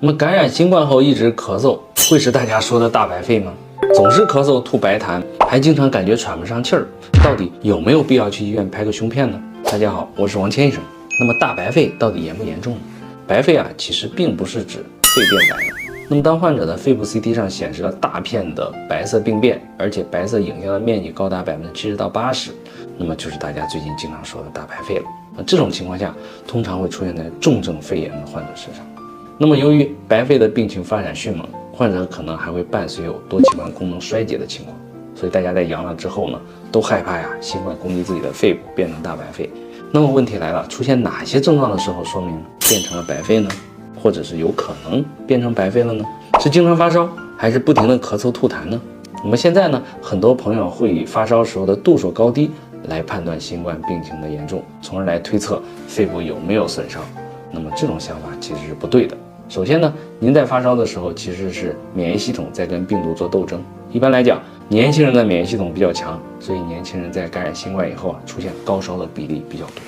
那么感染新冠后一直咳嗽，会是大家说的大白肺吗？总是咳嗽吐白痰，还经常感觉喘不上气儿，到底有没有必要去医院拍个胸片呢？大家好，我是王千医生。那么大白肺到底严不严重呢？白肺其实并不是指肺变白了。那么当患者的肺部 CT 上显示了大片的白色病变，而且白色影像的面积高达70%到80%，那么就是大家最近经常说的大白肺了。那这种情况下，通常会出现在重症肺炎的患者身上。那么由于白肺的病情发展迅猛，患者可能还会伴随有多器官功能衰竭的情况，所以大家在阳了之后呢，都害怕新冠攻击自己的肺部，变成大白肺。那么问题来了，出现哪些症状的时候说明变成了白肺呢？或者是有可能变成白肺了呢？是经常发烧，还是不停的咳嗽吐痰呢？那么现在呢，很多朋友会以发烧时候的度数高低来判断新冠病情的严重，从而来推测肺部有没有损伤。那么这种想法其实是不对的。首先呢，您在发烧的时候其实是免疫系统在跟病毒做斗争。一般来讲，年轻人的免疫系统比较强，所以年轻人在感染新冠以后出现高烧的比例比较多。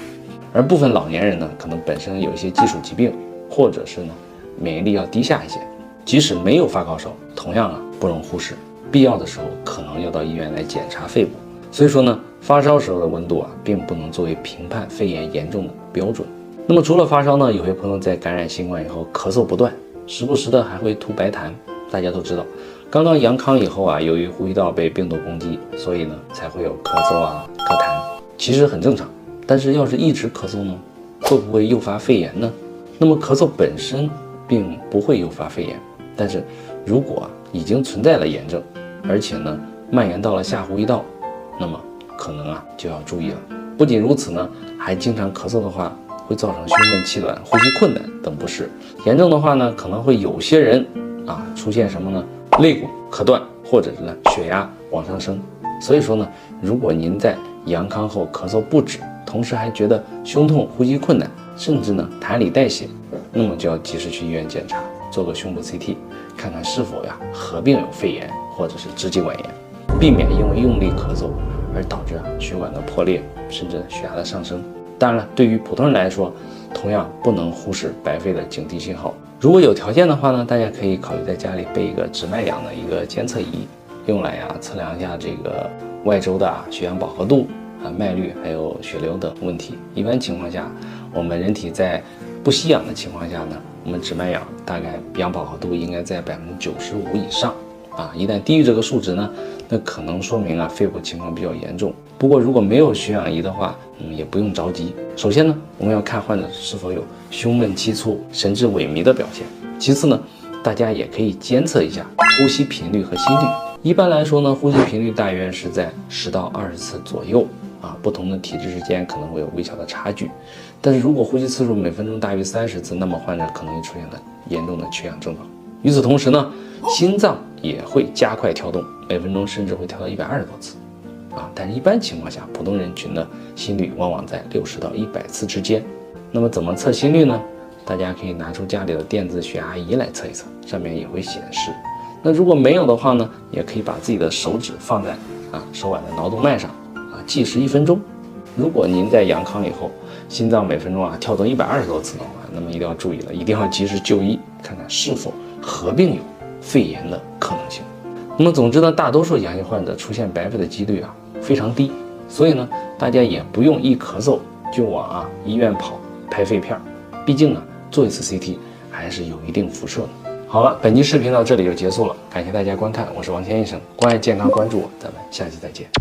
而部分老年人呢，可能本身有一些基础疾病，或者是呢免疫力要低下一些，即使没有发高烧，同样不容忽视，必要的时候可能要到医院来检查肺部。所以说呢，发烧时候的温度并不能作为评判肺炎严重的标准。那么除了发烧呢，有些朋友在感染新冠以后咳嗽不断，时不时的还会吐白痰。大家都知道，刚刚阳康以后由于呼吸道被病毒攻击，所以呢才会有咳嗽咳痰，其实很正常。但是要是一直咳嗽呢，会不会诱发肺炎呢？那么咳嗽本身并不会诱发肺炎，但是如果已经存在了炎症，而且呢蔓延到了下呼吸道，那么可能就要注意了。不仅如此呢，还经常咳嗽的话，会造成胸闷气短、呼吸困难等不适。严重的话呢，可能会有些人出现什么呢？肋骨咳断，或者是呢血压往上升。所以说呢，如果您在阳康后咳嗽不止，同时还觉得胸痛、呼吸困难，甚至呢痰里带血，那么就要及时去医院检查，做个胸部 CT， 看看是否合并有肺炎或者是支气管炎，避免因为用力咳嗽而导致血管的破裂，甚至血压的上升。当然了，对于普通人来说，同样不能忽视白肺的警惕信号。如果有条件的话呢，大家可以考虑在家里备一个指脉氧的一个监测仪，用来测量一下这个外周的血氧饱和度、脉率还有血流等问题。一般情况下，我们人体在不吸氧的情况下呢，我们指脉氧大概氧饱和度应该在95%以上一旦低于这个数值呢，那可能说明肺部情况比较严重。不过如果没有血氧仪的话，也不用着急。首先呢，我们要看患者是否有胸闷气促、神志萎靡的表现。其次呢，大家也可以监测一下呼吸频率和心率。一般来说呢，呼吸频率大约是在10到20次左右不同的体质之间可能会有微小的差距。但是如果呼吸次数每分钟大于30次，那么患者可能会出现了严重的缺氧症状。与此同时呢，心脏也会加快跳动，每分钟甚至会跳到120多次但是一般情况下，普通人群的心率往往在60到100次之间。那么怎么测心率呢？大家可以拿出家里的电子血压仪来测一测，上面也会显示。那如果没有的话呢，也可以把自己的手指放在手腕的桡动脉上计时1分钟。如果您在阳康以后，心脏每分钟跳动120多次的话，那么一定要注意了，一定要及时就医，看看是否合并有肺炎的可能性。那么总之呢，大多数阳性患者出现白肺的几率非常低，所以呢，大家也不用一咳嗽就往医院跑拍肺片，毕竟呢，做一次 CT 还是有一定辐射的。好了，本期视频到这里就结束了，感谢大家观看，我是王千医生，关爱健康，关注我，咱们下期再见。